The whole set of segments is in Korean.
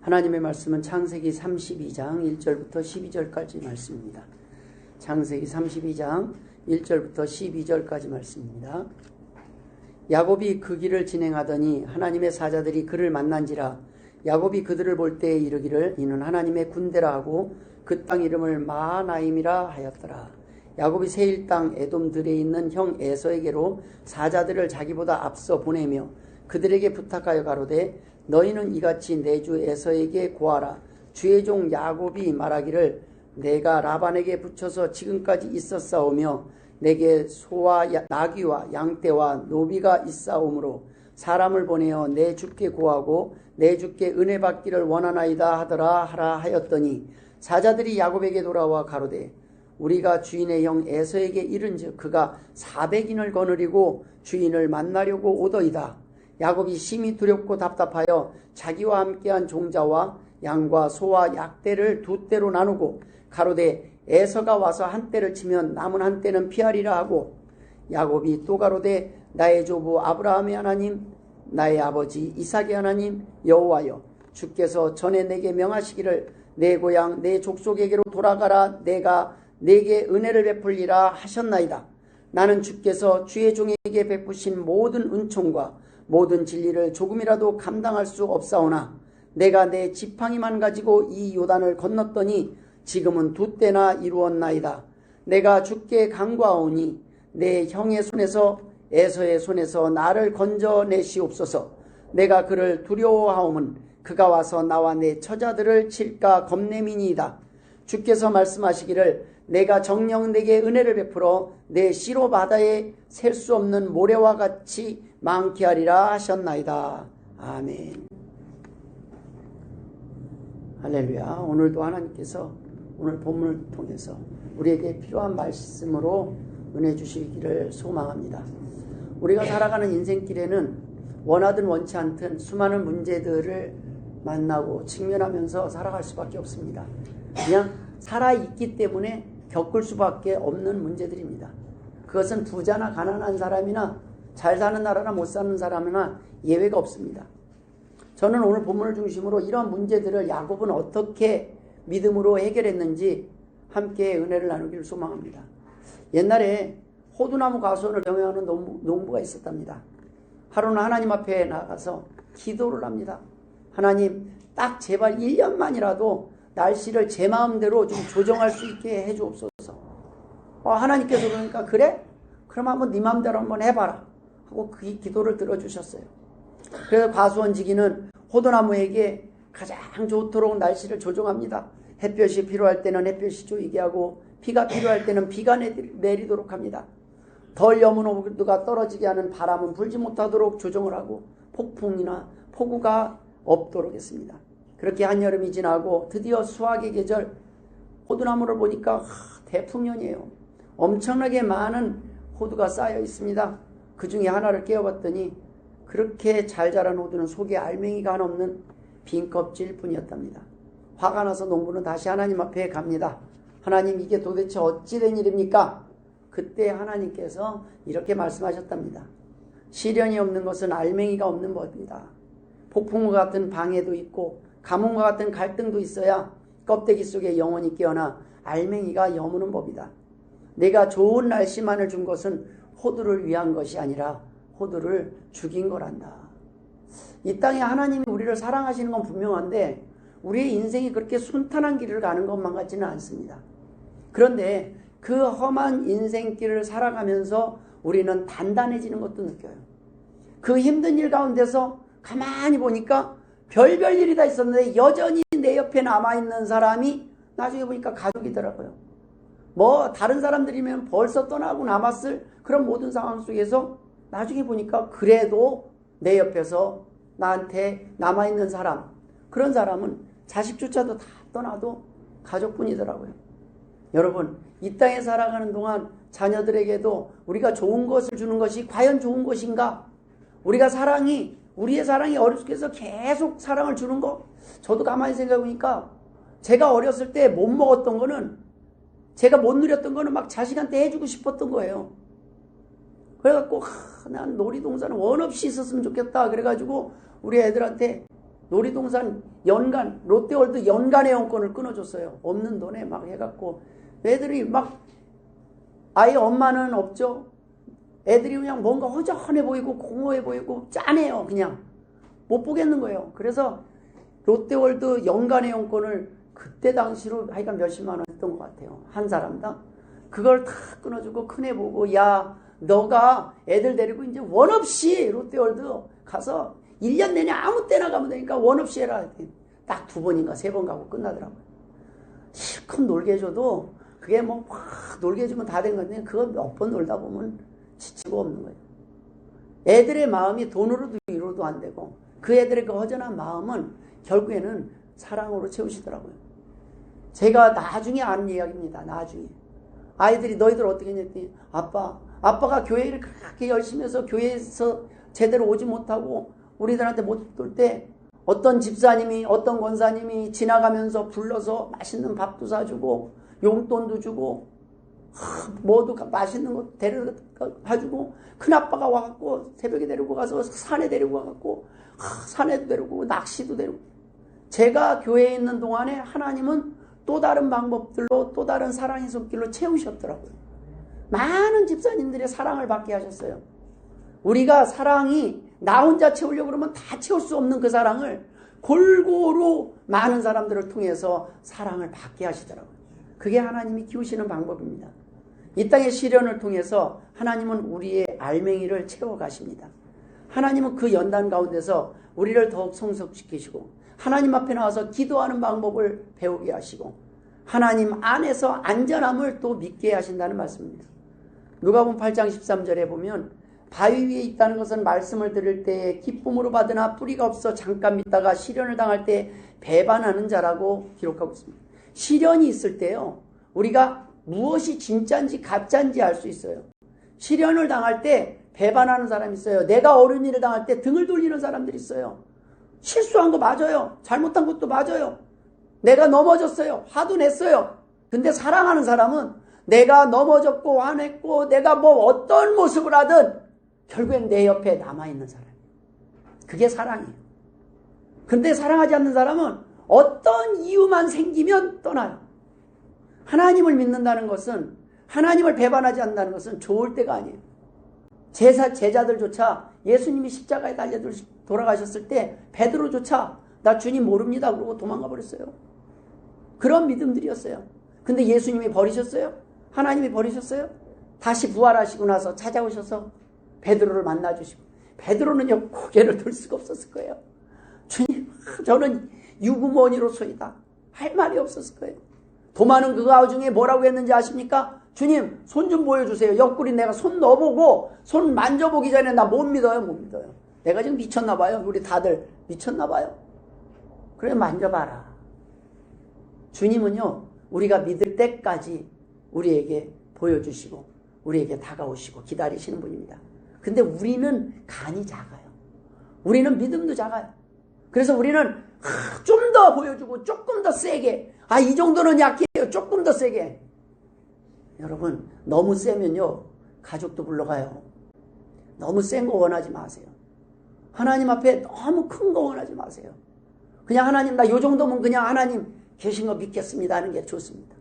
하나님의 말씀은 창세기 32장 1절부터 12절까지 말씀입니다. 창세기 32장 1절부터 12절까지 말씀입니다. 야곱이 그 길을 진행하더니 하나님의 사자들이 그를 만난지라. 야곱이 그들을 볼 때에 이르기를 이는 하나님의 군대라 하고 그 땅 이름을 마하나임이라 하였더라. 야곱이 세일 땅 에돔들에 있는 형 에서에게로 사자들을 자기보다 앞서 보내며 그들에게 부탁하여 가로되 너희는 이같이 내 주 에서에게 고하라. 주의 종 야곱이 말하기를 내가 라반에게 붙여서 지금까지 있었사오며 내게 소와 나귀와 양떼와 노비가 있사오므로 사람을 보내어 내 주께 고하고 내 주께 은혜 받기를 원하나이다 하더라 하라 하였더니 사자들이 야곱에게 돌아와 가로되 우리가 주인의 형 에서에게 이른즉 그가 400인을 거느리고 주인을 만나려고 오더이다. 야곱이 심히 두렵고 답답하여 자기와 함께한 종자와 양과 소와 약대를 두 떼로 나누고 가로되 에서가 와서 한 떼를 치면 남은 한 떼는 피하리라 하고 야곱이 또 가로되 나의 조부 아브라함의 하나님 나의 아버지 이삭의 하나님 여호와여 주께서 전에 내게 명하시기를 내 고향 내 족속에게로 돌아가라 내가 내게 은혜를 베풀리라 하셨나이다. 나는 주께서 주의 종에게 베푸신 모든 은총과 모든 진리를 조금이라도 감당할 수 없사오나 내가 내 지팡이만 가지고 이 요단을 건넜더니 지금은 두 때나 이루었나이다. 내가 주께 간구하오니 내 형의 손에서 에서의 손에서 나를 건져내시옵소서. 내가 그를 두려워하오면 그가 와서 나와 내 처자들을 칠까 겁내미니이다. 주께서 말씀하시기를 내가 정녕 내게 은혜를 베풀어 내 시로 바다에 셀 수 없는 모래와 같이 많게 하리라 하셨나이다. 아멘. 할렐루야. 오늘도 하나님께서 오늘 본문을 통해서 우리에게 필요한 말씀으로 은혜 주시기를 소망합니다. 우리가 살아가는 인생길에는 원하든 원치 않든 수많은 문제들을 만나고 직면하면서 살아갈 수밖에 없습니다. 그냥 살아있기 때문에 겪을 수밖에 없는 문제들입니다. 그것은 부자나 가난한 사람이나 잘 사는 나라나 못 사는 사람이나 예외가 없습니다. 저는 오늘 본문을 중심으로 이러한 문제들을 야곱은 어떻게 믿음으로 해결했는지 함께 은혜를 나누기를 소망합니다. 옛날에 호두나무 가수원을 경영하는 농부가 있었답니다. 하루는 하나님 앞에 나가서 기도를 합니다. 하나님, 딱 제발 1년만이라도 날씨를 제 마음대로 좀 조정할 수 있게 해주옵소서. 하나님께서 그러니까 그래? 그럼 한번 네 마음대로 한번 해봐라 하고 그 기도를 들어주셨어요. 그래서 가수원지기는 호두나무에게 가장 좋도록 날씨를 조정합니다. 햇볕이 필요할 때는 햇볕이 조이게 하고 비가 필요할 때는 비가 내리도록 합니다. 덜 여문 호두가 떨어지게 하는 바람은 불지 못하도록 조정을 하고 폭풍이나 폭우가 없도록 했습니다. 그렇게 한여름이 지나고 드디어 수확의 계절, 호두나무를 보니까 대풍년이에요. 엄청나게 많은 호두가 쌓여 있습니다. 그 중에 하나를 깨어봤더니 그렇게 잘 자란 호두는 속에 알맹이가 하나 없는 빈 껍질 뿐이었답니다. 화가 나서 농부는 다시 하나님 앞에 갑니다. 하나님, 이게 도대체 어찌 된 일입니까? 그때 하나님께서 이렇게 말씀하셨답니다. 시련이 없는 것은 알맹이가 없는 법이다. 폭풍과 같은 방해도 있고 가뭄과 같은 갈등도 있어야 껍데기 속에 영혼이 깨어나 알맹이가 여무는 법이다. 내가 좋은 날씨만을 준 것은 호두를 위한 것이 아니라 호두를 죽인 거란다. 이 땅에 하나님이 우리를 사랑하시는 건 분명한데 우리의 인생이 그렇게 순탄한 길을 가는 것만 같지는 않습니다. 그런데 그 험한 인생길을 살아가면서 우리는 단단해지는 것도 느껴요. 그 힘든 일 가운데서 가만히 보니까 별별 일이 다 있었는데 여전히 내 옆에 남아있는 사람이 나중에 보니까 가족이더라고요. 다른 사람들이면 벌써 떠나고 남았을 그런 모든 상황 속에서 나중에 보니까 그래도 내 옆에서 나한테 남아있는 사람, 그런 사람은 자식조차도 다 떠나도 가족뿐이더라고요. 여러분, 이 땅에 살아가는 동안 자녀들에게도 우리가 좋은 것을 주는 것이 과연 좋은 것인가? 우리의 사랑이 어려서 계속 사랑을 주는 거? 저도 가만히 생각해보니까 제가 어렸을 때 못 먹었던 거는, 제가 못 누렸던 거는 막 자식한테 해주고 싶었던 거예요. 그래갖고 난 놀이동산은 원 없이 있었으면 좋겠다. 그래가지고 우리 애들한테 놀이동산 연간, 롯데월드 연간 회원권을 끊어줬어요. 없는 돈에 막 해갖고 애들이 막 아예 엄마는 없죠. 애들이 그냥 뭔가 허전해 보이고 공허해 보이고 짠해요. 그냥 못 보겠는 거예요. 그래서 롯데월드 연간 회원권을 그때 당시로 하여간 몇십만 원 했던 것 같아요. 한 사람당. 그걸 다 끊어주고 큰애 보고 야 너가 애들 데리고 이제 원 없이 롯데월드 가서 1년 내내 아무 때나 가면 되니까 원 없이 해라. 딱 2번인가 3번 가고 끝나더라고요. 실컷 놀게 해줘도 그게 뭐 막 놀게 해주면 다 된 건데 그거 몇 번 놀다 보면 지치고 없는 거예요. 애들의 마음이 돈으로도 위로도 안 되고 그 애들의 그 허전한 마음은 결국에는 사랑으로 채우시더라고요. 제가 나중에 아는 이야기입니다. 나중에. 아이들이 너희들 어떻게 했냐더니 아빠가 교회를 그렇게 열심히 해서 교회에서 제대로 오지 못하고 우리들한테 못 올 때 어떤 집사님이 어떤 권사님이 지나가면서 불러서 맛있는 밥도 사주고 용돈도 주고 뭐도 맛있는 거 데려다 주고 큰아빠가 와갖고 새벽에 데리고 가서 산에 데리고 가갖고 산에도 데리고 낚시도 데리고 제가 교회에 있는 동안에 하나님은 또 다른 방법들로 또 다른 사랑의 손길로 채우셨더라고요. 많은 집사님들의 사랑을 받게 하셨어요. 우리가 사랑이 나 혼자 채우려고 그러면 다 채울 수 없는 그 사랑을 골고루 많은 사람들을 통해서 사랑을 받게 하시더라고요. 그게 하나님이 키우시는 방법입니다. 이 땅의 시련을 통해서 하나님은 우리의 알맹이를 채워가십니다. 하나님은 그 연단 가운데서 우리를 더욱 성숙시키시고 하나님 앞에 나와서 기도하는 방법을 배우게 하시고 하나님 안에서 안전함을 또 믿게 하신다는 말씀입니다. 누가복음 8장 13절에 보면 바위 위에 있다는 것은 말씀을 들을 때 기쁨으로 받으나 뿌리가 없어 잠깐 믿다가 시련을 당할 때 배반하는 자라고 기록하고 있습니다. 시련이 있을 때요 우리가 무엇이 진짜인지 가짜인지 알 수 있어요. 시련을 당할 때 배반하는 사람이 있어요. 내가 어려운 일을 당할 때 등을 돌리는 사람들이 있어요. 실수한 거 맞아요. 잘못한 것도 맞아요. 내가 넘어졌어요. 화도 냈어요. 근데 사랑하는 사람은 내가 넘어졌고 화냈고 내가 뭐 어떤 모습을 하든 결국엔 내 옆에 남아있는 사람이에요. 그게 사랑이에요. 근데 사랑하지 않는 사람은 어떤 이유만 생기면 떠나요. 하나님을 믿는다는 것은 하나님을 배반하지 않는다는 것은 좋을 때가 아니에요. 제자들조차 예수님이 십자가에 달려 돌아가셨을 때 베드로조차 나 주님 모릅니다 그러고 도망가 버렸어요. 그런 믿음들이었어요. 근데 예수님이 버리셨어요? 하나님이 버리셨어요? 다시 부활하시고 나서 찾아오셔서 베드로를 만나주시고 베드로는요 고개를 들 수가 없었을 거예요. 주님 저는 유구머니로소이다 할 말이 없었을 거예요. 도마는 그 가우 중에 뭐라고 했는지 아십니까? 주님 손 좀 보여주세요. 옆구리 내가 손 넣어보고 손 만져보기 전에 나 못 믿어요. 못 믿어요. 내가 지금 미쳤나 봐요. 우리 다들 미쳤나 봐요. 그래 만져봐라. 주님은요 우리가 믿을 때까지 우리에게 보여주시고 우리에게 다가오시고 기다리시는 분입니다. 근데 우리는 간이 작아요. 우리는 믿음도 작아요. 그래서 우리는 좀 더 보여주고 조금 더 세게 이 정도는 약해요. 조금 더 세게. 여러분 너무 세면요 가족도 불러가요. 너무 센 거 원하지 마세요. 하나님 앞에 너무 큰 거 원하지 마세요. 그냥 하나님 나 요 정도면 그냥 하나님 계신 거 믿겠습니다 하는 게 좋습니다.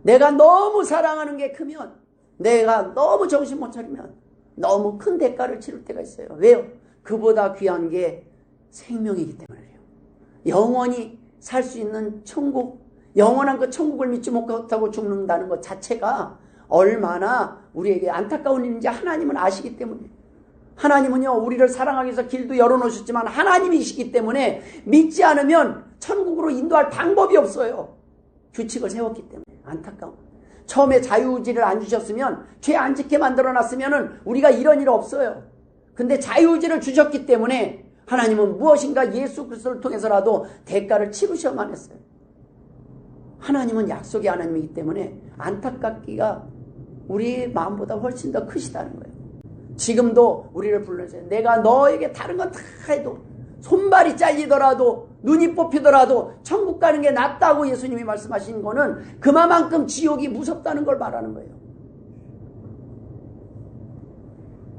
내가 너무 사랑하는 게 크면 내가 너무 정신 못 차리면 너무 큰 대가를 치를 때가 있어요. 왜요? 그보다 귀한 게 생명이기 때문에요. 영원히 살 수 있는 천국, 영원한 그 천국을 믿지 못하고 죽는다는 것 자체가 얼마나 우리에게 안타까운 일인지 하나님은 아시기 때문에 하나님은요 우리를 사랑하기 위해서 길도 열어놓으셨지만 하나님이시기 때문에 믿지 않으면 천국으로 인도할 방법이 없어요. 규칙을 세웠기 때문에 안타까운. 처음에 자유의지를 안 주셨으면 죄 안 짓게 만들어놨으면 우리가 이런 일 없어요. 근데 자유의지를 주셨기 때문에 하나님은 무엇인가 예수 그리스도를 통해서라도 대가를 치르셔야만 했어요. 하나님은 약속의 하나님이기 때문에 안타깝기가 우리의 마음보다 훨씬 더 크시다는 거예요. 지금도 우리를 불러주세요. 내가 너에게 다른 건 다 해도 손발이 잘리더라도 눈이 뽑히더라도 천국 가는 게 낫다고 예수님이 말씀하신 거는 그만큼 지옥이 무섭다는 걸 말하는 거예요.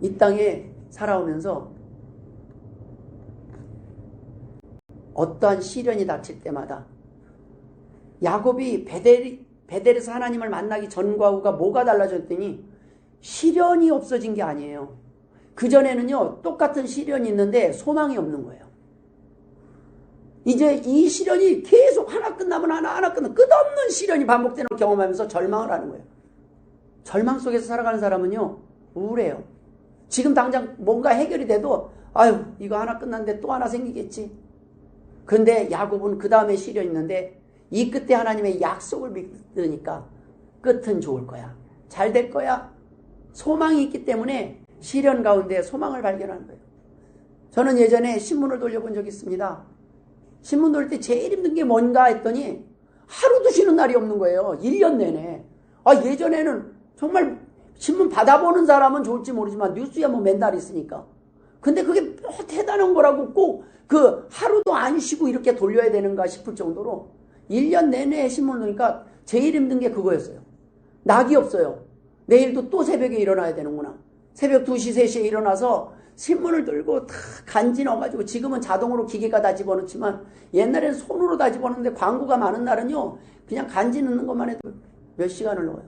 이 땅에 살아오면서 어떠한 시련이 닥칠 때마다 야곱이 베델에서 하나님을 만나기 전과 후가 뭐가 달라졌더니 시련이 없어진 게 아니에요. 그전에는요, 똑같은 시련이 있는데 소망이 없는 거예요. 이제 이 시련이 계속 하나 끝나면 하나 끝나면 끝없는 시련이 반복되는 걸 경험하면서 절망을 하는 거예요. 절망 속에서 살아가는 사람은요, 우울해요. 지금 당장 뭔가 해결이 돼도 아유, 이거 하나 끝났는데 또 하나 생기겠지. 그런데 야곱은 그 다음에 시련이 있는데 이 끝에 하나님의 약속을 믿으니까 끝은 좋을 거야. 잘 될 거야. 소망이 있기 때문에 시련 가운데 소망을 발견하는 거예요. 저는 예전에 신문을 돌려본 적이 있습니다. 신문 돌릴 때 제일 힘든 게 뭔가 했더니 하루도 쉬는 날이 없는 거예요. 1년 내내. 예전에는 정말 신문 받아보는 사람은 좋을지 모르지만 뉴스에 뭐 맨날 있으니까. 근데 그게 뭐 대단한 거라고 꼭 그 하루도 안 쉬고 이렇게 돌려야 되는가 싶을 정도로 1년 내내 신문을 보니까 제일 힘든 게 그거였어요. 낙이 없어요. 내일도 또 새벽에 일어나야 되는구나. 새벽 2시, 3시에 일어나서 신문을 들고 다 간지 넣어가지고 지금은 자동으로 기계가 다 집어넣지만 옛날에는 손으로 다 집어넣는데 광고가 많은 날은요. 그냥 간지 넣는 것만 해도 몇 시간을 넣어요.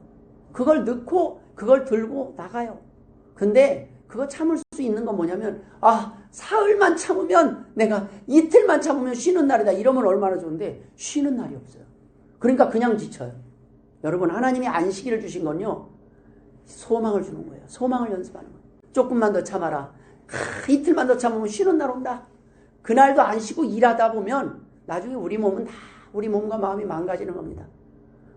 그걸 넣고 그걸 들고 나가요. 근데 그거 참을 수 있는 건 뭐냐면 사흘만 참으면 내가 이틀만 참으면 쉬는 날이다. 이러면 얼마나 좋은데 쉬는 날이 없어요. 그러니까 그냥 지쳐요. 여러분 하나님이 안식일을 주신 건요. 소망을 주는 거예요. 소망을 연습하는 거예요. 조금만 더 참아라. 이틀만 더 참으면 쉬는 날 온다. 그날도 안 쉬고 일하다 보면 나중에 우리 몸과 마음이 망가지는 겁니다.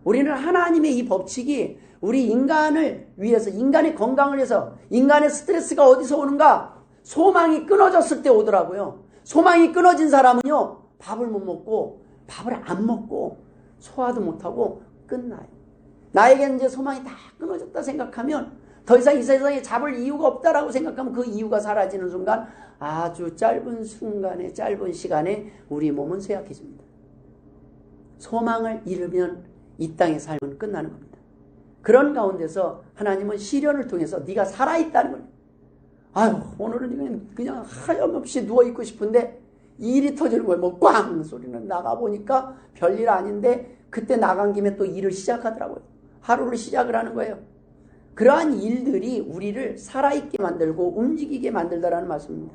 우리는 하나님의 이 법칙이 우리 인간을 위해서, 인간의 건강을 위해서, 인간의 스트레스가 어디서 오는가? 소망이 끊어졌을 때 오더라고요. 소망이 끊어진 사람은요, 밥을 못 먹고, 밥을 안 먹고, 소화도 못하고 끝나요. 나에게는 이제 소망이 다 끊어졌다 생각하면 더 이상 이 세상에 잡을 이유가 없다라고 생각하면 그 이유가 사라지는 순간 아주 짧은 시간에 우리 몸은 쇠약해집니다. 소망을 잃으면 이 땅의 삶은 끝나는 겁니다. 그런 가운데서 하나님은 시련을 통해서 네가 살아있다는 거예요. 오늘은 그냥 하염없이 누워있고 싶은데 일이 터지는 거예요. 뭐 꽝 소리는 나가보니까 별일 아닌데 그때 나간 김에 또 일을 시작하더라고요. 하루를 시작을 하는 거예요. 그러한 일들이 우리를 살아있게 만들고 움직이게 만들다라는 말씀입니다.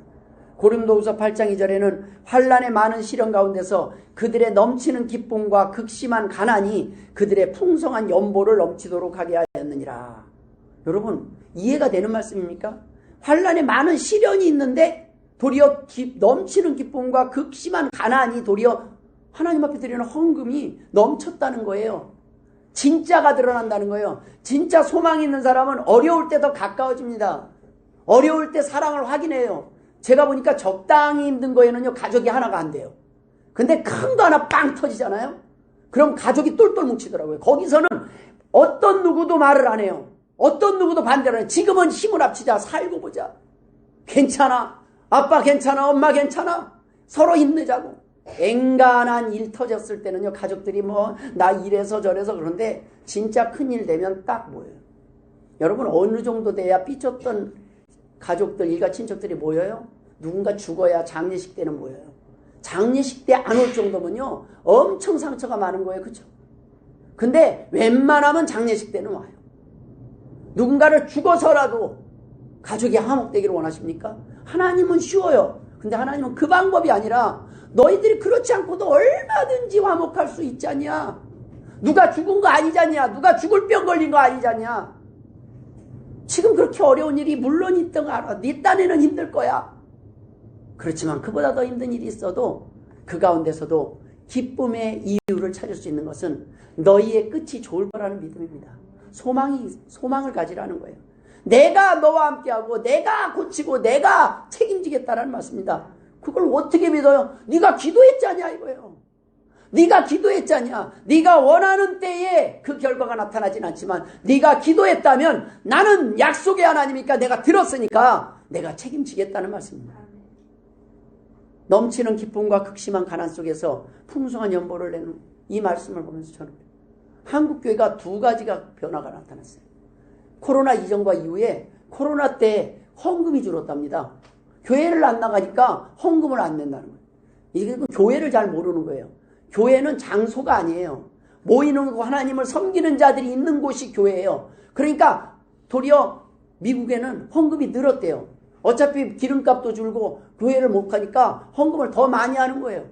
고린도후서 8장 2절에는 환난의 많은 시련 가운데서 그들의 넘치는 기쁨과 극심한 가난이 그들의 풍성한 연보를 넘치도록 하게 하였느니라. 여러분 이해가 되는 말씀입니까? 환난의 많은 시련이 있는데 도리어 넘치는 기쁨과 극심한 가난이 도리어 하나님 앞에 드리는 헌금이 넘쳤다는 거예요. 진짜가 드러난다는 거예요. 진짜 소망이 있는 사람은 어려울 때 더 가까워집니다. 어려울 때 사랑을 확인해요. 제가 보니까 적당히 힘든 거에는요 가족이 하나가 안 돼요. 근데 큰 거 하나 빵 터지잖아요. 그럼 가족이 똘똘 뭉치더라고요. 거기서는 어떤 누구도 말을 안 해요. 어떤 누구도 반대를 안 해요. 지금은 힘을 합치자. 살고 보자. 괜찮아. 아빠 괜찮아. 엄마 괜찮아. 서로 힘내자고. 앵간한 일 터졌을 때는요 가족들이 나 이래서 저래서 그런데 진짜 큰일 되면 딱 모여요. 여러분 어느 정도 돼야 삐쳤던 가족들 일가 친척들이 모여요? 누군가 죽어야 장례식 때는 모여요. 장례식 때 안 올 정도면요 엄청 상처가 많은 거예요. 그렇죠? 근데 웬만하면 장례식 때는 와요. 누군가를 죽어서라도 가족이 화목되기를 원하십니까? 하나님은 쉬워요. 근데 하나님은 그 방법이 아니라 너희들이 그렇지 않고도 얼마든지 화목할 수 있잖냐. 누가 죽은 거 아니잖냐. 누가 죽을 병 걸린 거 아니잖냐. 지금 그렇게 어려운 일이 물론 있던 거 알아. 네 딴에는 힘들 거야. 그렇지만 그보다 더 힘든 일이 있어도 그 가운데서도 기쁨의 이유를 찾을 수 있는 것은 너희의 끝이 좋을 거라는 믿음입니다. 소망을 가지라는 거예요. 내가 너와 함께하고 내가 고치고 내가 책임지겠다라는 말씀입니다. 그걸 어떻게 믿어요? 네가 기도했잖냐 이거예요. 네가 기도했잖냐. 네가 원하는 때에 그 결과가 나타나진 않지만 네가 기도했다면 나는 약속의 하나님이니까 내가 들었으니까 내가 책임지겠다는 말씀입니다. 넘치는 기쁨과 극심한 가난 속에서 풍성한 연보를 내는 이 말씀을 보면서 저는 한국교회가 두 가지가 변화가 나타났어요. 코로나 이전과 이후에 코로나 때 헌금이 줄었답니다. 교회를 안 나가니까 헌금을 안 낸다는 거예요. 이게 교회를 잘 모르는 거예요. 교회는 장소가 아니에요. 모이는 거, 하나님을 섬기는 자들이 있는 곳이 교회예요. 그러니까 도리어 미국에는 헌금이 늘었대요. 어차피 기름값도 줄고 교회를 못 가니까 헌금을 더 많이 하는 거예요.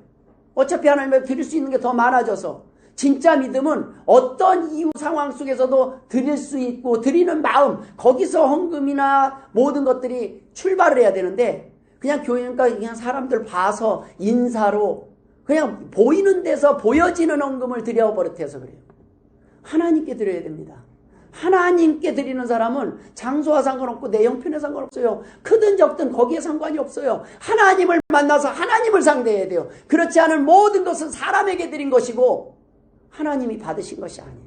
어차피 하나님을 드릴 수 있는 게 더 많아져서. 진짜 믿음은 어떤 이유 상황 속에서도 드릴 수 있고 드리는 마음, 거기서 헌금이나 모든 것들이 출발을 해야 되는데, 그냥 교회니까 그냥 사람들 봐서 인사로 그냥 보이는 데서 보여지는 헌금을 드려버릇해서 그래요. 하나님께 드려야 됩니다. 하나님께 드리는 사람은 장소와 상관없고 내 형편에 상관없어요. 크든 적든 거기에 상관이 없어요. 하나님을 만나서 하나님을 상대해야 돼요. 그렇지 않은 모든 것은 사람에게 드린 것이고 하나님이 받으신 것이 아니에요.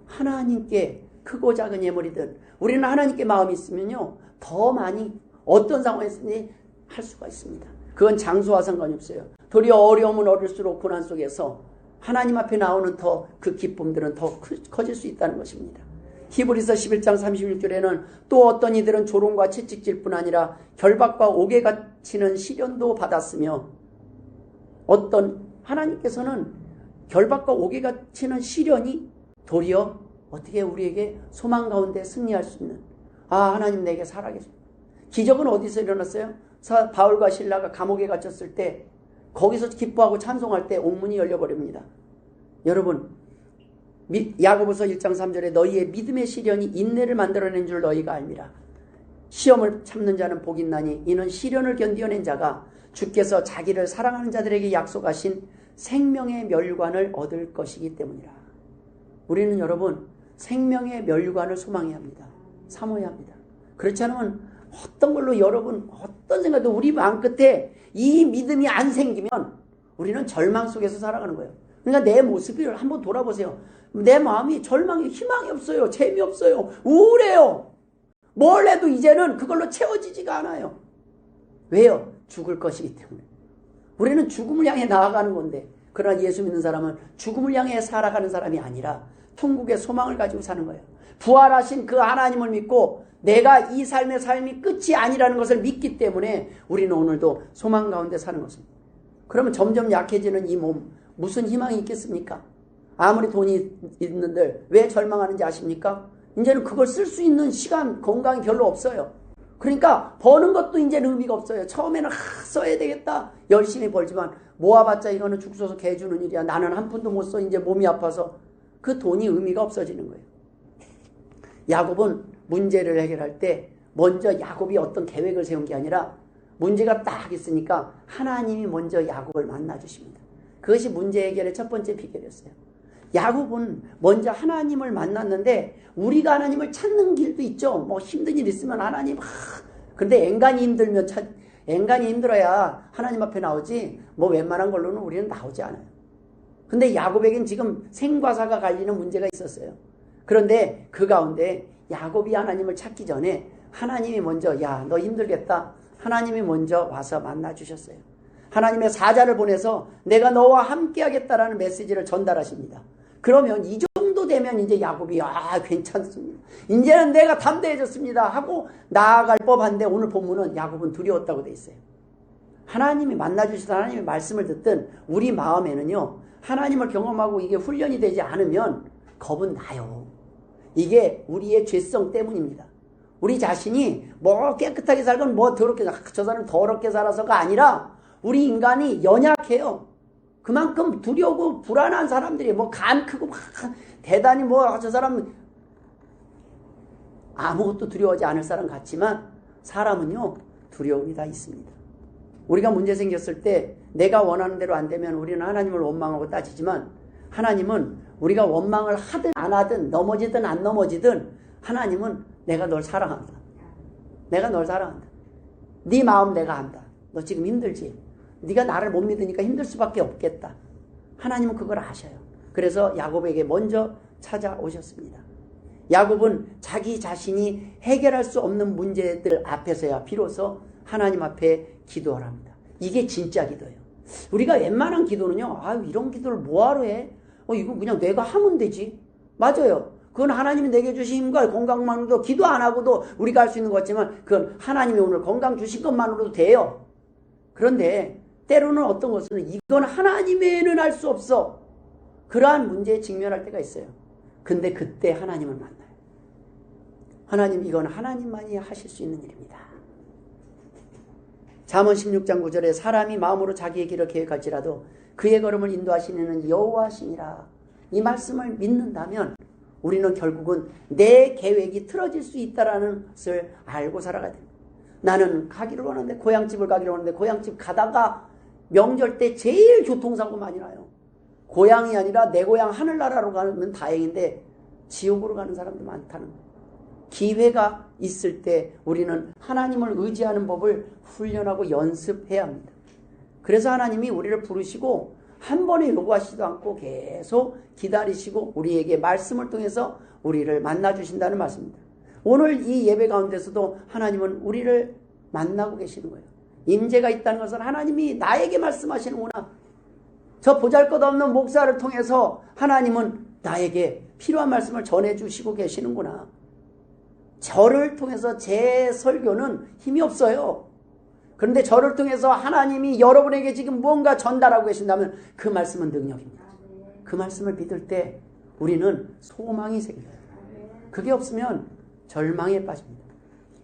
하나님께 크고 작은 예물이든 우리는 하나님께 마음이 있으면요, 더 많이 어떤 상황에서든지 할 수가 있습니다. 그건 장소와 상관이 없어요. 도리어 어려움은 어릴수록 고난 속에서 하나님 앞에 나오는 더 그 기쁨들은 더 커질 수 있다는 것입니다. 히브리서 11장 36절에는 또 어떤 이들은 조롱과 채찍질 뿐 아니라 결박과 옥에 갇히는 시련도 받았으며, 어떤 하나님께서는 결박과 옥에 갇히는 시련이 도리어 어떻게 우리에게 소망 가운데 승리할 수 있는, 하나님 내게 살아계십니다. 기적은 어디서 일어났어요? 바울과 실라가 감옥에 갇혔을 때 거기서 기뻐하고 찬송할 때 옥문이 열려버립니다. 여러분, 야고보서 1장 3절에 너희의 믿음의 시련이 인내를 만들어낸 줄 너희가 알미라. 시험을 참는 자는 복이 있나니 이는 시련을 견디어낸 자가 주께서 자기를 사랑하는 자들에게 약속하신 생명의 멸관을 얻을 것이기 때문이라. 우리는 여러분 생명의 멸관을 소망해야 합니다. 사모해야 합니다. 그렇지 않으면 어떤 걸로 여러분 어떤 생각도 우리 마음끝에 이 믿음이 안 생기면 우리는 절망 속에서 살아가는 거예요. 그러니까 내 모습을 한번 돌아보세요. 내 마음이 절망이, 희망이 없어요. 재미없어요. 우울해요. 뭘 해도 이제는 그걸로 채워지지가 않아요. 왜요? 죽을 것이기 때문에. 우리는 죽음을 향해 나아가는 건데, 그러나 예수 믿는 사람은 죽음을 향해 살아가는 사람이 아니라 천국의 소망을 가지고 사는 거예요. 부활하신 그 하나님을 믿고 내가 이 삶의 삶이 끝이 아니라는 것을 믿기 때문에 우리는 오늘도 소망 가운데 사는 것입니다. 그러면 점점 약해지는 이 몸, 무슨 희망이 있겠습니까? 아무리 돈이 있는들 왜 절망하는지 아십니까? 이제는 그걸 쓸 수 있는 시간, 건강이 별로 없어요. 그러니까 버는 것도 이제는 의미가 없어요. 처음에는 써야 되겠다, 열심히 벌지만 모아봤자 이거는 죽 써서 개 주는 일이야. 나는 한 푼도 못 써. 이제 몸이 아파서 그 돈이 의미가 없어지는 거예요. 야곱은 문제를 해결할 때 먼저 야곱이 어떤 계획을 세운 게 아니라 문제가 딱 있으니까 하나님이 먼저 야곱을 만나주십니다. 그것이 문제 해결의 첫 번째 비결이었어요. 야곱은 먼저 하나님을 만났는데 우리가 하나님을 찾는 길도 있죠. 뭐 힘든 일 있으면 하나님, 근데 엔간히 힘들면 엔간히 힘들어야 하나님 앞에 나오지 뭐 웬만한 걸로는 우리는 나오지 않아요. 근데 야곱에겐 지금 생과 사가 갈리는 문제가 있었어요. 그런데 그 가운데 야곱이 하나님을 찾기 전에 하나님이 먼저, 야, 너 힘들겠다. 하나님이 먼저 와서 만나주셨어요. 하나님의 사자를 보내서 내가 너와 함께 하겠다라는 메시지를 전달하십니다. 그러면 이 정도 되면 이제 야곱이 괜찮습니다. 이제는 내가 담대해졌습니다 하고 나아갈 법한데, 오늘 본문은 야곱은 두려웠다고 돼 있어요. 하나님이 만나주신 하나님의 말씀을 듣든 우리 마음에는요, 하나님을 경험하고 이게 훈련이 되지 않으면 겁은 나요. 이게 우리의 죄성 때문입니다. 우리 자신이 뭐 깨끗하게 살건 뭐 더럽게, 저 사람 더럽게 살아서가 아니라 우리 인간이 연약해요. 그만큼 두려우고 불안한 사람들이 뭐 간 크고 막 대단히 뭐 저 사람 아무것도 두려워하지 않을 사람 같지만 사람은요 두려움이 다 있습니다. 우리가 문제 생겼을 때 내가 원하는 대로 안 되면 우리는 하나님을 원망하고 따지지만 하나님은 우리가 원망을 하든 안 하든 넘어지든 안 넘어지든 하나님은 내가 널 사랑한다. 내가 널 사랑한다. 네 마음 내가 안다. 너 지금 힘들지? 네가 나를 못 믿으니까 힘들 수밖에 없겠다. 하나님은 그걸 아셔요. 그래서 야곱에게 먼저 찾아오셨습니다. 야곱은 자기 자신이 해결할 수 없는 문제들 앞에서야 비로소 하나님 앞에 기도하랍니다. 이게 진짜 기도예요. 우리가 웬만한 기도는요, 이런 기도를 뭐하러 해? 이거 그냥 내가 하면 되지. 맞아요. 그건 하나님이 내게 주신 힘과 건강만으로도, 기도 안 하고도 우리가 할 수 있는 것 같지만 그건 하나님이 오늘 건강 주신 것만으로도 돼요. 그런데 때로는 어떤 것은 이건 하나님 외에는 알 수 없어. 그러한 문제에 직면할 때가 있어요. 근데 그때 하나님을 만나요. 하나님, 이건 하나님만이 하실 수 있는 일입니다. 잠언 16장 9절에 사람이 마음으로 자기의 길을 계획할지라도 그의 걸음을 인도하시는 이는 여호와시니라. 이 말씀을 믿는다면 우리는 결국은 내 계획이 틀어질 수 있다는 것을 알고 살아가야 됩니다. 나는 가기를 원하는데 고향집을 가기를 원하는데 고향집 가다가 명절 때 제일 교통사고 많이 나요. 고향이 아니라 내 고향 하늘나라로 가면 다행인데 지옥으로 가는 사람도 많다는 거예요. 기회가 있을 때 우리는 하나님을 의지하는 법을 훈련하고 연습해야 합니다. 그래서 하나님이 우리를 부르시고 한 번에 요구하시지도 않고 계속 기다리시고 우리에게 말씀을 통해서 우리를 만나주신다는 말씀입니다. 오늘 이 예배 가운데서도 하나님은 우리를 만나고 계시는 거예요. 임재가 있다는 것은 하나님이 나에게 말씀하시는구나. 저 보잘것없는 목사를 통해서 하나님은 나에게 필요한 말씀을 전해주시고 계시는구나. 저를 통해서 제 설교는 힘이 없어요. 그런데 저를 통해서 하나님이 여러분에게 지금 무언가 전달하고 계신다면 그 말씀은 능력입니다. 그 말씀을 믿을 때 우리는 소망이 생겨요. 그게 없으면 절망에 빠집니다.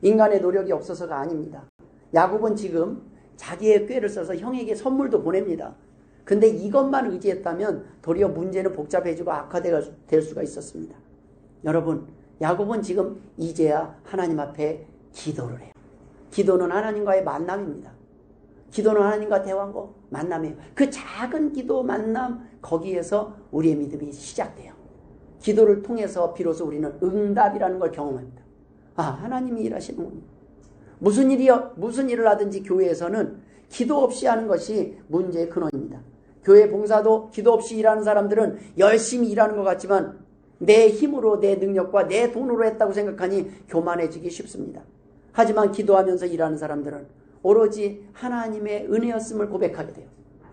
인간의 노력이 없어서가 아닙니다. 야곱은 지금 자기의 꾀를 써서 형에게 선물도 보냅니다. 근데 이것만 의지했다면 도리어 문제는 복잡해지고 악화될 수가 있었습니다. 여러분, 야곱은 지금 이제야 하나님 앞에 기도를 해요. 기도는 하나님과의 만남입니다. 기도는 하나님과 대화하고 만남이에요. 그 작은 기도 만남, 거기에서 우리의 믿음이 시작돼요. 기도를 통해서 비로소 우리는 응답이라는 걸 경험합니다. 아, 하나님이 일하시는군요. 무슨 일을 하든지 교회에서는 기도 없이 하는 것이 문제의 근원입니다. 교회 봉사도 기도 없이 일하는 사람들은 열심히 일하는 것 같지만 내 힘으로, 내 능력과 내 돈으로 했다고 생각하니 교만해지기 쉽습니다. 하지만 기도하면서 일하는 사람들은 오로지 하나님의 은혜였음을 고백하게 돼요.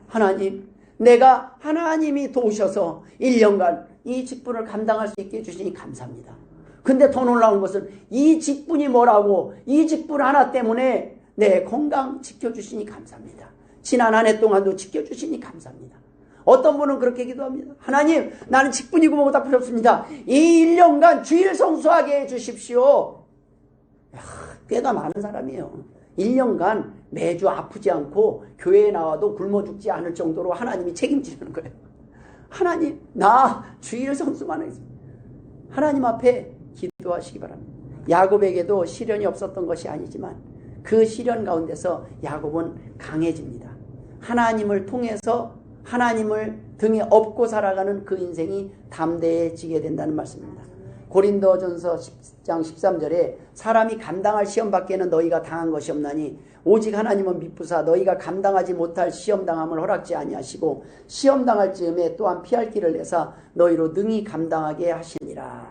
하나님, 내가 하나님이 도우셔서 1년간 이 직분을 감당할 수 있게 해주시니 감사합니다. 근데 더 놀라운 것은 이 직분이 뭐라고, 이 직분 하나 때문에 내 건강 지켜주시니 감사합니다. 지난 한 해 동안도 지켜주시니 감사합니다. 어떤 분은 그렇게 기도합니다. 하나님, 나는 직분이고 뭐다 필요없습니다. 이 1년간 주일 성수하게 해주십시오. 꽤나 많은 사람이에요. 1년간 매주 아프지 않고 교회에 나와도 굶어 죽지 않을 정도로 하나님이 책임지는 거예요. 하나님, 나 주일 성수만 하겠습니다. 하나님 앞에 기도하시기 바랍니다. 야곱에게도 시련이 없었던 것이 아니지만 그 시련 가운데서 야곱은 강해집니다. 하나님을 통해서 하나님을 등에 업고 살아가는 그 인생이 담대해지게 된다는 말씀입니다. 고린도전서 10장 13절에 사람이 감당할 시험 밖에는 너희가 당한 것이 없나니 오직 하나님은 미쁘사 너희가 감당하지 못할 시험 당함을 허락지 아니하시고 시험 당할 즈음에 또한 피할 길을 내사 너희로 능히 감당하게 하시니라.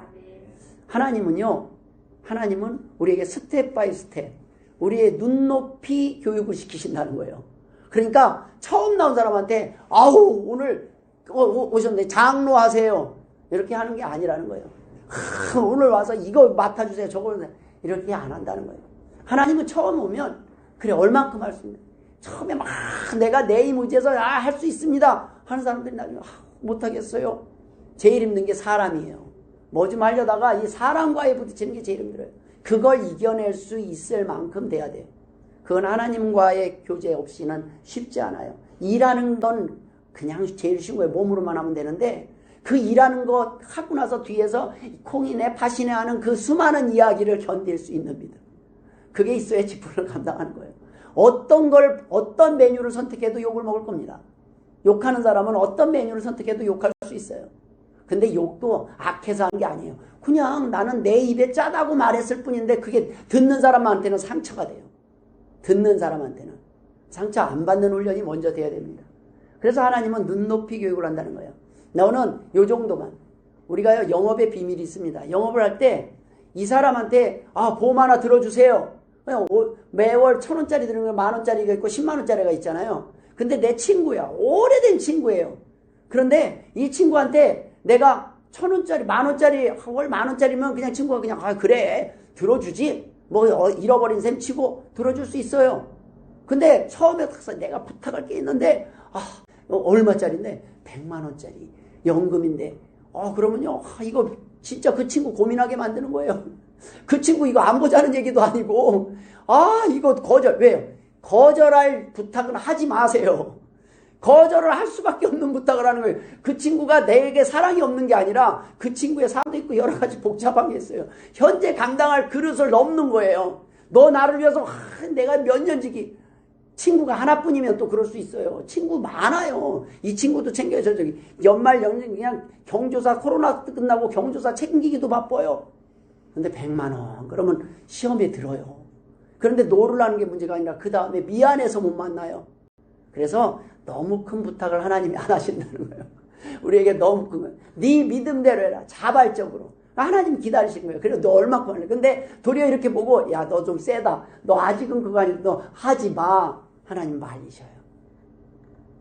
하나님은 우리에게 스텝 바이 스텝 우리의 눈높이 교육을 시키신다는 거예요. 그러니까 처음 나온 사람한테 아우 오늘 오셨는데 장로하세요 이렇게 하는 게 아니라는 거예요. 오늘 와서 이거 맡아주세요 저거 이렇게 안 한다는 거예요. 하나님은 처음 오면 그래 얼만큼 할 수 있는 처음에 막 내가 내 힘 의지해서 할 수 있습니다 하는 사람들이 나중에 못하겠어요. 제일 힘든 게 사람이에요. 뭐 좀 하려다가 이 사람과의 부딪히는 게 제일 힘들어요. 그걸 이겨낼 수 있을 만큼 돼야 돼요. 그건 하나님과의 교제 없이는 쉽지 않아요. 일하는 건 그냥 제일 쉬운 거예요. 몸으로만 하면 되는데 그 일하는 거 하고 나서 뒤에서 콩이네 팥이네 하는 그 수많은 이야기를 견딜 수 있는 믿음. 그게 있어야 직분을 감당하는 거예요. 어떤 메뉴를 선택해도 욕을 먹을 겁니다. 욕하는 사람은 어떤 메뉴를 선택해도 욕할 수 있어요. 근데 욕도 악해서 한 게 아니에요. 그냥 나는 내 입에 짜다고 말했을 뿐인데 그게 듣는 사람한테는 상처가 돼요. 듣는 사람한테는 상처 안 받는 훈련이 먼저 돼야 됩니다. 그래서 하나님은 눈높이 교육을 한다는 거예요. 너는 요 정도만. 우리가요 영업의 비밀이 있습니다. 영업을 할 때 이 사람한테 보험 하나 들어주세요. 매월 1,000원짜리 드는 거 10,000원짜리가 있고 10만원짜리가 있잖아요. 근데 내 친구야. 오래된 친구예요. 그런데 이 친구한테 내가 1,000원짜리 10,000원짜리 월 10,000원짜리면 그냥 친구가 그냥 그래 들어주지 뭐 잃어버린 셈 치고 들어줄 수 있어요. 근데 처음에 가서 내가 부탁할 게 있는데, 얼마짜리인데? 100만 원짜리 연금인데, 그러면요, 이거 진짜 그 친구 고민하게 만드는 거예요. 그 친구 이거 안 보자는 얘기도 아니고, 이거 왜요? 거절할 부탁은 하지 마세요. 거절을 할 수밖에 없는 부탁을 하는 거예요. 그 친구가 내게 사랑이 없는 게 아니라 그 친구의 삶도 있고 여러 가지 복잡한 게 있어요. 현재 감당할 그릇을 넘는 거예요. 너 나를 위해서 내가 몇 년지기. 친구가 하나뿐이면 또 그럴 수 있어요. 친구 많아요. 이 친구도 챙겨줘. 연말 연중 그냥 경조사 코로나 끝나고 경조사 챙기기도 바빠요. 근데 100만 원 그러면 시험에 들어요. 그런데 노를 하는 게 문제가 아니라 그 다음에 미안해서 못 만나요. 그래서 너무 큰 부탁을 하나님이 안 하신다는 거예요. 우리에게 너무 큰 거예요. 네 믿음대로 해라. 자발적으로. 하나님 기다리시는 거예요. 그래서 너 얼마큼 할래? 근데 도리어 이렇게 보고, 야, 너 좀 세다. 너 아직은 그거 아니야. 너 하지 마. 하나님 말리셔요.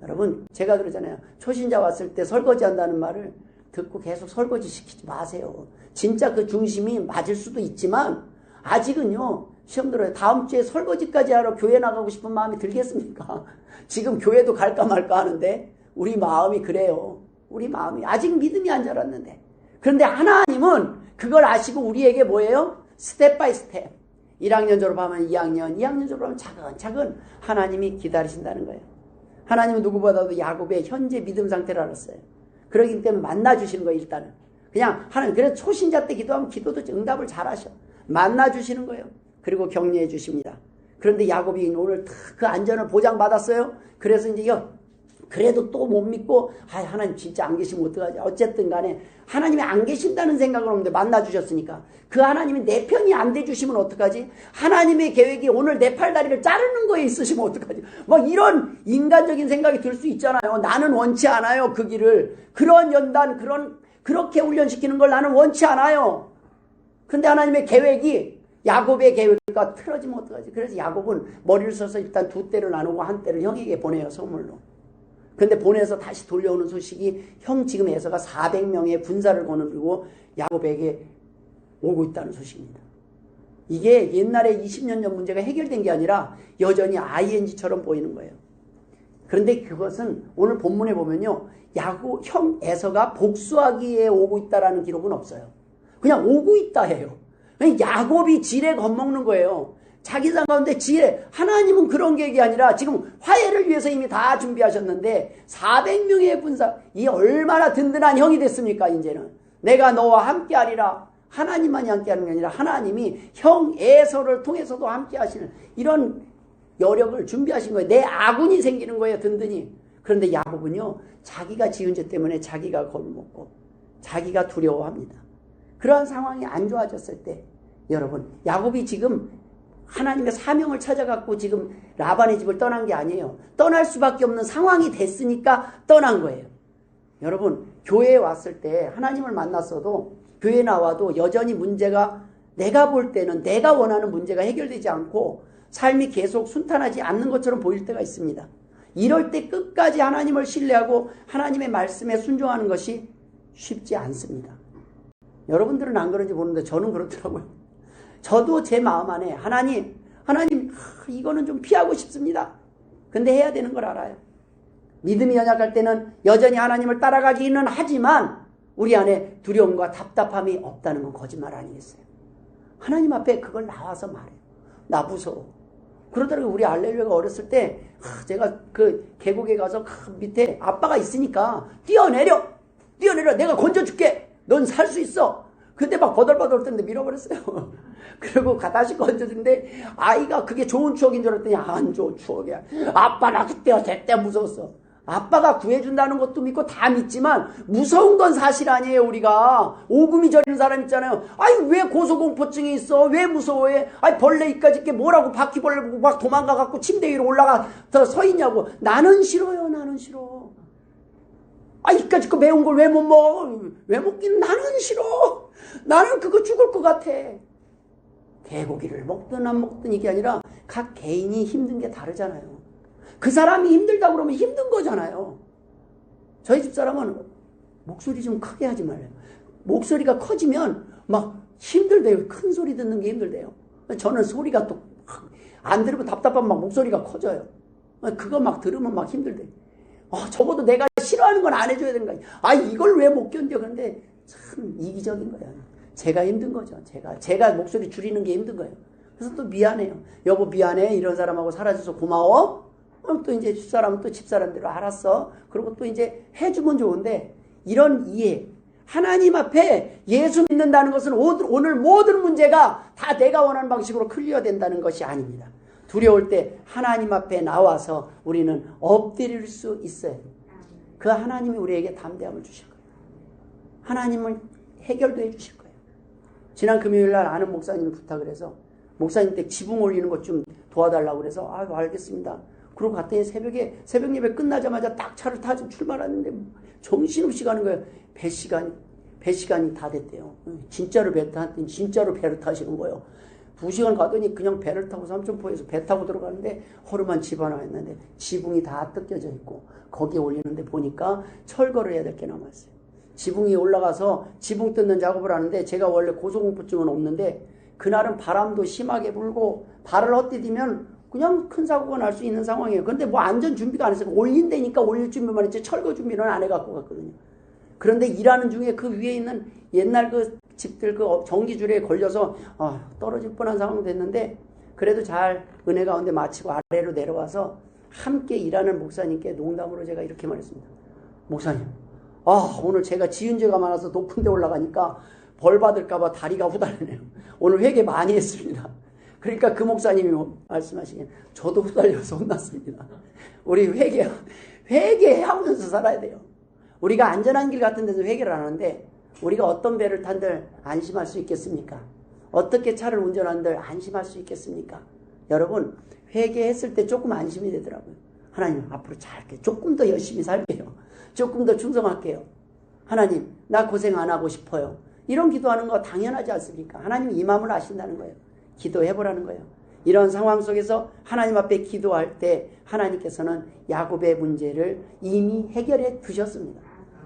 여러분, 제가 그러잖아요. 초신자 왔을 때 설거지 한다는 말을 듣고 계속 설거지 시키지 마세요. 진짜 그 중심이 맞을 수도 있지만, 아직은요, 시험 들어요. 다음 주에 설거지까지 하러 교회 나가고 싶은 마음이 들겠습니까? 지금 교회도 갈까 말까 하는데, 우리 마음이 그래요. 우리 마음이. 아직 믿음이 안 자랐는데. 그런데 하나님은 그걸 아시고 우리에게 뭐예요? 스텝 바이 스텝. 1학년 졸업하면 2학년, 2학년 졸업하면 차근차근 하나님이 기다리신다는 거예요. 하나님은 누구보다도 야곱의 현재 믿음 상태를 알았어요. 그러기 때문에 만나주시는 거예요, 일단은. 그냥 하나님, 그래서 초신자 때 기도하면 기도도 응답을 잘 하셔. 만나주시는 거예요. 그리고 격려해 주십니다. 그런데 야곱이 오늘 그 안전을 보장받았어요. 그래서 이제 그래도 또 못 믿고, 하나님 진짜 안 계시면 어떡하지? 어쨌든 간에 하나님이 안 계신다는 생각은 없는데 만나주셨으니까. 그 하나님이 내 편이 안 돼주시면 어떡하지? 하나님의 계획이 오늘 내 팔다리를 자르는 거에 있으시면 어떡하지? 막 이런 인간적인 생각이 들 수 있잖아요. 나는 원치 않아요, 그 길을. 그런 연단, 그렇게 훈련시키는 걸 나는 원치 않아요. 근데 하나님의 계획이 야곱의 계획과 틀어지면 어떡하지? 그래서 야곱은 머리를 써서 일단 두 떼를 나누고 한 떼를 형에게 보내요, 선물로. 근데 보내서 다시 돌려오는 소식이 형 지금 에서가 400명의 군사를 거느리고 야곱에게 오고 있다는 소식입니다. 이게 옛날에 20년 전 문제가 해결된 게 아니라 여전히 ING처럼 보이는 거예요. 그런데 그것은 오늘 본문에 보면요. 형 에서가 복수하기에 오고 있다라는 기록은 없어요. 그냥 오고 있다 해요. 야곱이 지레 겁먹는 거예요. 자기 상 가운데 지혜, 하나님은 그런 계획이 아니라 지금 화해를 위해서 이미 다 준비하셨는데 400명의 군사, 이 얼마나 든든한 형이 됐습니까? 이제는 내가 너와 함께 하리라. 하나님만이 함께 하는 게 아니라 하나님이 형 에서를 통해서도 함께 하시는 이런 여력을 준비하신 거예요. 내 아군이 생기는 거예요, 든든히. 그런데 야곱은요, 자기가 지은 죄 때문에 자기가 겁먹고 자기가 두려워합니다. 그러한 상황이 안 좋아졌을 때 여러분, 야곱이 지금 하나님의 사명을 찾아갖고 지금 라반의 집을 떠난 게 아니에요. 떠날 수밖에 없는 상황이 됐으니까 떠난 거예요. 여러분, 교회에 왔을 때 하나님을 만났어도 교회에 나와도 여전히 문제가 내가 볼 때는 내가 원하는 문제가 해결되지 않고 삶이 계속 순탄하지 않는 것처럼 보일 때가 있습니다. 이럴 때 끝까지 하나님을 신뢰하고 하나님의 말씀에 순종하는 것이 쉽지 않습니다. 여러분들은 안 그런지 모르는데 저는 그렇더라고요. 저도 제 마음 안에 하나님 이거는 좀 피하고 싶습니다. 근데 해야 되는 걸 알아요. 믿음이 연약할 때는 여전히 하나님을 따라가기는 하지만 우리 안에 두려움과 답답함이 없다는 건 거짓말 아니겠어요? 하나님 앞에 그걸 나와서 말해요. 나 무서워. 그러더라고요. 우리 알렐루야가 어렸을 때 제가 그 계곡에 가서 밑에 아빠가 있으니까 뛰어내려 내가 건져줄게. 넌 살 수 있어. 근데 막 버들버들 뜨는데 밀어버렸어요. 그리고 다시 건져주는데 아이가 그게 좋은 추억인 줄 알았더니 안 좋은 추억이야. 아빠 나 그때가 제때 무서웠어. 아빠가 구해준다는 것도 믿고 다 믿지만 무서운 건 사실 아니에요. 우리가 오금이 저리는 사람 있잖아요. 아이 왜 고소공포증이 있어? 왜 무서워해? 아이 벌레 이까짓 게 뭐라고 바퀴벌레 보고 막 도망가갖고 침대 위로 올라가서 서 있냐고. 나는 싫어요. 나는 싫어. 아 이까짓 거 매운 걸 왜 못 먹어? 왜 먹긴? 나는 싫어. 나는 그거 죽을 것 같아. 개고기를 먹든 안 먹든 이게 아니라 각 개인이 힘든 게 다르잖아요. 그 사람이 힘들다고 그러면 힘든 거잖아요. 저희 집사람은 목소리 좀 크게 하지 말래요. 목소리가 커지면 막 힘들대요. 큰 소리 듣는 게 힘들대요. 저는 소리가 또 안 들으면 답답하면 막 목소리가 커져요. 그거 막 들으면 막 힘들대. 적어도 내가 싫어하는 건 안 해줘야 되는 거야. 이걸 왜 못 견뎌? 그런데 참 이기적인 거야. 제가 힘든 거죠. 제가 목소리 줄이는 게 힘든 거예요. 그래서 또 미안해요. 여보 미안해. 이런 사람하고 살아줘서 고마워. 또 이제 집사람은 또 집사람대로 알았어. 그리고 또 이제 해주면 좋은데 이런 이해. 하나님 앞에 예수 믿는다는 것은 오늘 모든 문제가 다 내가 원하는 방식으로 클리어된다는 것이 아닙니다. 두려울 때 하나님 앞에 나와서 우리는 엎드릴 수 있어요. 그 하나님이 우리에게 담대함을 주실 거예요. 하나님은 해결도 해 주실 거예요. 지난 금요일날 아는 목사님 부탁을 해서 목사님 댁 지붕 올리는 것 좀 도와달라고 그래서 알겠습니다. 그러고 갔더니 새벽 예배 끝나자마자 딱 차를 타고 출발하는데 정신없이 가는 거예요. 배 시간이 다 됐대요. 진짜로 배를 타시는 거예요. 2시간 가더니 그냥 배를 타고 삼천포에서 배 타고 들어가는데 허름한 집 하나 있는데 지붕이 다 뜯겨져 있고 거기에 올리는데 보니까 철거를 해야 될 게 남았어요. 지붕이 올라가서 지붕 뜯는 작업을 하는데 제가 원래 고소공포증은 없는데 그날은 바람도 심하게 불고 발을 헛디디면 그냥 큰 사고가 날 수 있는 상황이에요. 그런데 뭐 안전 준비도 안 했어요. 올린다니까 올릴 준비만 했지 철거 준비는 안 해갖고 갔거든요. 그런데 일하는 중에 그 위에 있는 옛날 그 집들 그 전기줄에 걸려서 떨어질 뻔한 상황도 됐는데 그래도 잘 은혜 가운데 마치고 아래로 내려와서 함께 일하는 목사님께 농담으로 제가 이렇게 말했습니다. 목사님, 오늘 제가 지은 죄가 많아서 높은 데 올라가니까 벌 받을까봐 다리가 후달리네요. 오늘 회개 많이 했습니다. 그러니까 그 목사님이 말씀하시기에 저도 후달려서 혼났습니다. 우리 회개하면서 살아야 돼요. 우리가 안전한 길 같은 데서 회개를 안 하는데 우리가 어떤 배를 탄들 안심할 수 있겠습니까? 어떻게 차를 운전한들 안심할 수 있겠습니까? 여러분 회개했을 때 조금 안심이 되더라고요. 하나님 앞으로 잘게 조금 더 열심히 살게요. 조금 더 충성할게요. 하나님 나 고생 안 하고 싶어요. 이런 기도하는 거 당연하지 않습니까? 하나님이 이 마음을 아신다는 거예요. 기도해보라는 거예요. 이런 상황 속에서 하나님 앞에 기도할 때 하나님께서는 야곱의 문제를 이미 해결해 두셨습니다.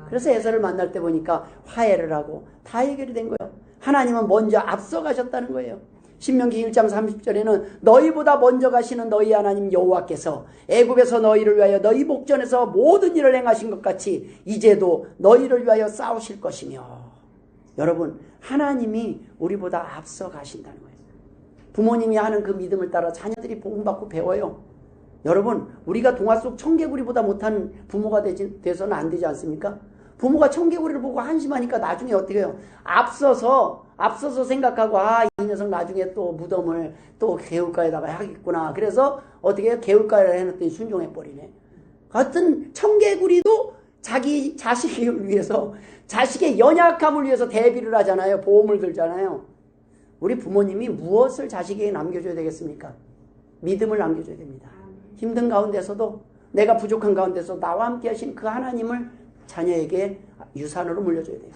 그래서 에서를 만날 때 보니까 화해를 하고 다 해결이 된 거예요. 하나님은 먼저 앞서가셨다는 거예요. 신명기 1장 30절에는 너희보다 먼저 가시는 너희 하나님 여호와께서 애굽에서 너희를 위하여 너희 목전에서 모든 일을 행하신 것 같이 이제도 너희를 위하여 싸우실 것이며. 여러분 하나님이 우리보다 앞서 가신다는 거예요. 부모님이 하는 그 믿음을 따라 자녀들이 복음받고 배워요. 여러분 우리가 동화 속 청개구리보다 못한 부모가 돼서는 안 되지 않습니까? 부모가 청개구리를 보고 한심하니까 나중에 어떻게 해요? 앞서서 생각하고 이 녀석 나중에 또 무덤을 또 개울가에다가 하겠구나. 그래서 어떻게 해요? 개울가에 해놨더니 순종해버리네. 같은 청개구리도 자기 자식을 위해서 자식의 연약함을 위해서 대비를 하잖아요. 보험을 들잖아요. 우리 부모님이 무엇을 자식에게 남겨줘야 되겠습니까? 믿음을 남겨줘야 됩니다. 힘든 가운데서도 내가 부족한 가운데서 나와 함께 하신 그 하나님을 자녀에게 유산으로 물려줘야 돼요.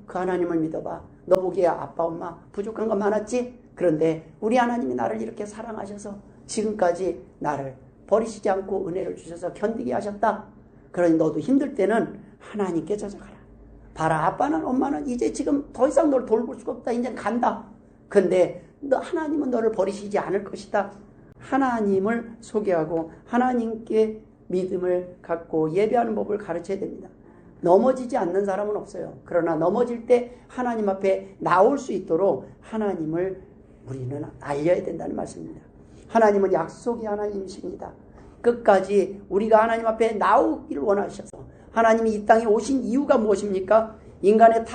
그 하나님을 믿어봐. 너 보기에 아빠 엄마 부족한 거 많았지? 그런데 우리 하나님이 나를 이렇게 사랑하셔서 지금까지 나를 버리시지 않고 은혜를 주셔서 견디게 하셨다. 그러니 너도 힘들 때는 하나님께 찾아가라. 봐라 아빠는 엄마는 이제 지금 더 이상 널 돌볼 수가 없다. 이제 간다. 근데 하나님은 너를 버리시지 않을 것이다. 하나님을 소개하고 하나님께 믿음을 갖고 예배하는 법을 가르쳐야 됩니다. 넘어지지 않는 사람은 없어요. 그러나 넘어질 때 하나님 앞에 나올 수 있도록 하나님을 우리는 알려야 된다는 말씀입니다. 하나님은 약속의 하나님이십니다. 끝까지 우리가 하나님 앞에 나오기를 원하셔서 하나님이 이 땅에 오신 이유가 무엇입니까? 인간의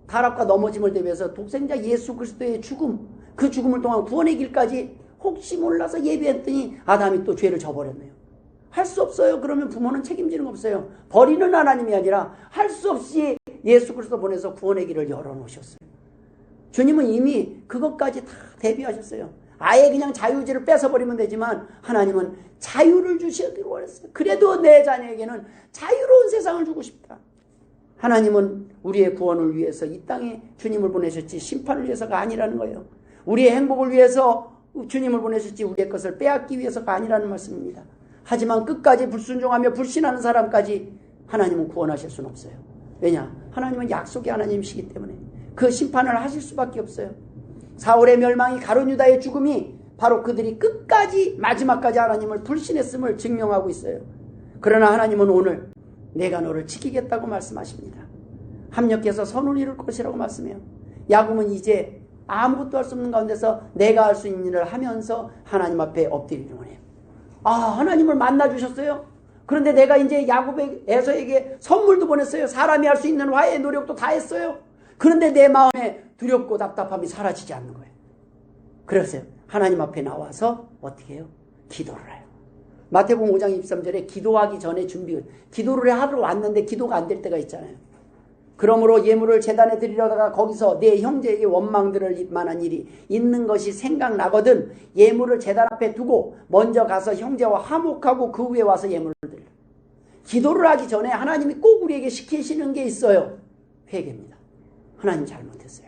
타락과 넘어짐을 대비해서 독생자 예수 그리스도의 죽음, 그 죽음을 통한 구원의 길까지 혹시 몰라서 예배했더니 아담이 또 죄를 져버렸네요. 할 수 없어요. 그러면 부모는 책임지는 거 없어요. 버리는 하나님이 아니라 할 수 없이 예수 그리스도 보내서 구원의 길을 열어놓으셨어요. 주님은 이미 그것까지 다 대비하셨어요. 아예 그냥 자유의지를 뺏어버리면 되지만 하나님은 자유를 주시기를 원했어요. 그래도 내 자녀에게는 자유로운 세상을 주고 싶다. 하나님은 우리의 구원을 위해서 이 땅에 주님을 보내셨지 심판을 위해서가 아니라는 거예요. 우리의 행복을 위해서 주님을 보내셨지 우리의 것을 빼앗기 위해서가 아니라는 말씀입니다. 하지만 끝까지 불순종하며 불신하는 사람까지 하나님은 구원하실 수는 없어요. 왜냐? 하나님은 약속의 하나님이시기 때문에 그 심판을 하실 수밖에 없어요. 사울의 멸망이 가룟 유다의 죽음이 바로 그들이 끝까지 마지막까지 하나님을 불신했음을 증명하고 있어요. 그러나 하나님은 오늘 내가 너를 지키겠다고 말씀하십니다. 합력해서 선을 이룰 것이라고 말씀해요. 야곱은 이제 아무것도 할 수 없는 가운데서 내가 할 수 있는 일을 하면서 하나님 앞에 엎드리는 거예요. 아, 하나님을 만나주셨어요. 그런데 내가 이제 에서에게 선물도 보냈어요. 사람이 할 수 있는 화해의 노력도 다 했어요. 그런데 내 마음에 두렵고 답답함이 사라지지 않는 거예요. 그래서 하나님 앞에 나와서 어떻게 해요? 기도를 해요. 마태복음 5장 23절에 기도하기 전에 기도를 하러 왔는데 기도가 안 될 때가 있잖아요. 그러므로 예물을 제단에 드리려다가 거기서 내 형제에게 원망들을 만한 일이 있는 것이 생각나거든 예물을 제단 앞에 두고 먼저 가서 형제와 화목하고 그 후에 와서 예물을 드려. 기도를 하기 전에 하나님이 꼭 우리에게 시키시는 게 있어요. 회개입니다. 하나님 잘못했어요.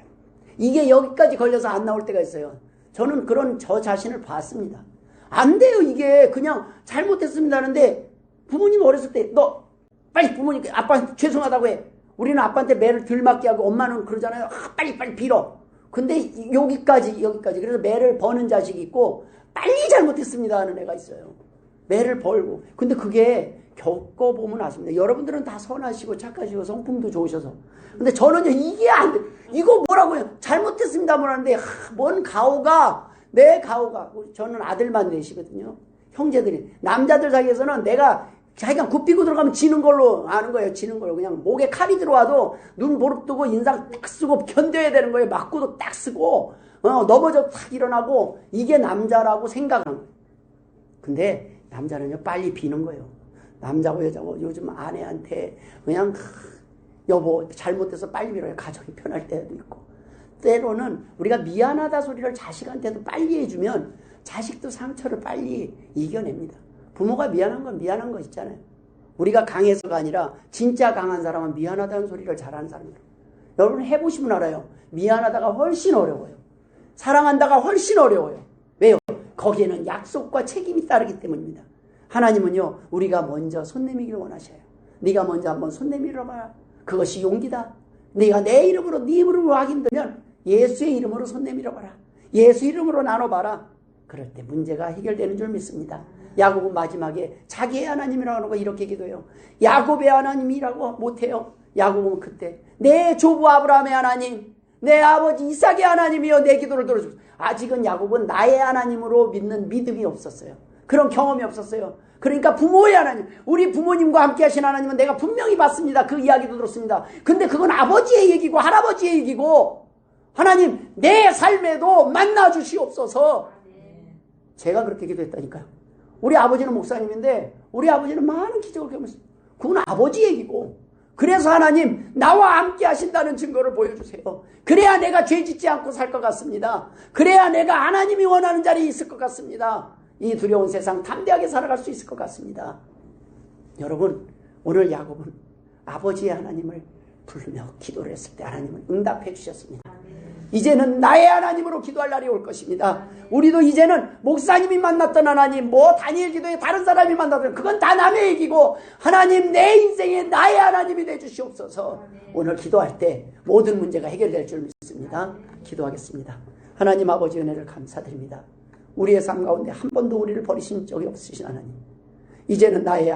이게 여기까지 걸려서 안 나올 때가 있어요. 저는 그런 저 자신을 봤습니다. 안 돼요. 이게 그냥 잘못했습니다 하는데 부모님 어렸을 때 너 빨리 부모님 아빠한테 죄송하다고 해. 우리는 아빠한테 매를 덜 맞게 하고 엄마는 그러잖아요. 빨리 빌어. 근데 여기까지. 그래서 매를 버는 자식이 있고 빨리 잘못했습니다 하는 애가 있어요. 매를 벌고. 근데 그게 겪어보면 아십니다. 여러분들은 다 선하시고 착하시고 성품도 좋으셔서. 근데 저는요 이게 안 돼. 이거 뭐라고요? 잘못했습니다 하는데 뭔 내 가오가 저는 아들만 넷이거든요. 형제들이. 남자들 사이에서는 내가 자기가 굽히고 들어가면 지는 걸로 아는 거예요. 지는 걸로. 그냥 목에 칼이 들어와도 눈 보릅뜨고 인상 딱 쓰고 견뎌야 되는 거예요. 맞고도 딱 쓰고 넘어져 탁 일어나고 이게 남자라고 생각하는 거예요. 근데 남자는요 빨리 비는 거예요. 남자고 여자고 요즘 아내한테 그냥 여보 잘못해서 빨리 빌어요. 가정이 편할 때도 있고 때로는 우리가 미안하다 소리를 자식한테도 빨리 해주면 자식도 상처를 빨리 이겨냅니다. 부모가 미안한 건 미안한 거 있잖아요. 우리가 강해서가 아니라 진짜 강한 사람은 미안하다는 소리를 잘하는 사람이에요. 여러분 해보시면 알아요. 미안하다가 훨씬 어려워요. 사랑한다가 훨씬 어려워요. 왜요? 거기에는 약속과 책임이 따르기 때문입니다. 하나님은요 우리가 먼저 손 내미기를 원하셔요. 네가 먼저 한번 손 내밀어 봐라. 그것이 용기다. 네가 내 이름으로 네 이름으로 하기 힘들면 예수의 이름으로 손 내밀어 봐라. 예수 이름으로 나눠봐라. 그럴 때 문제가 해결되는 줄 믿습니다. 야곱은 마지막에 자기의 하나님이라고 하는 거 이렇게 기도해요. 야곱의 하나님이라고 못해요. 야곱은 그때 내 조부 아브라함의 하나님, 내 아버지 이삭의 하나님이여 내 기도를 들어주소서. 아직은 야곱은 나의 하나님으로 믿는 믿음이 없었어요. 그런 경험이 없었어요. 그러니까 부모의 하나님, 우리 부모님과 함께 하신 하나님은 내가 분명히 봤습니다. 그 이야기도 들었습니다. 근데 그건 아버지의 얘기고 할아버지의 얘기고 하나님 내 삶에도 만나 주시옵소서. 제가 그렇게 기도했다니까요. 우리 아버지는 목사님인데 우리 아버지는 많은 기적을 경험했어요. 그건 아버지 얘기고 그래서 하나님 나와 함께 하신다는 증거를 보여주세요. 그래야 내가 죄 짓지 않고 살 것 같습니다. 그래야 내가 하나님이 원하는 자리에 있을 것 같습니다. 이 두려운 세상 담대하게 살아갈 수 있을 것 같습니다. 여러분 오늘 야곱은 아버지의 하나님을 부르며 기도를 했을 때 하나님은 응답해 주셨습니다. 이제는 나의 하나님으로 기도할 날이 올 것입니다. 우리도 이제는 목사님이 만났던 하나님, 다니엘 기도에 다른 사람이 만났던 그건 다 남의 얘기고 하나님 내 인생에 나의 하나님이 되주시옵소서. 오늘 기도할 때 모든 문제가 해결될 줄 믿습니다. 기도하겠습니다. 하나님 아버지 은혜를 감사드립니다. 우리의 삶 가운데 한 번도 우리를 버리신 적이 없으신 하나님, 이제는 나의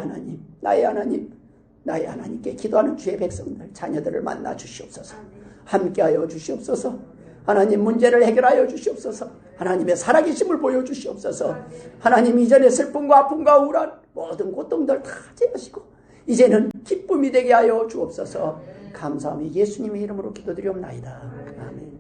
하나님께 기도하는 주의 백성들 자녀들을 만나 주시옵소서. 함께하여 주시옵소서. 하나님 문제를 해결하여 주시옵소서. 하나님의 살아계심을 보여주시옵소서. 하나님 이전의 슬픔과 아픔과 우울한 모든 고통들 다 제하시고 이제는 기쁨이 되게 하여 주옵소서. 감사하며 예수님의 이름으로 기도드리옵나이다. 아멘.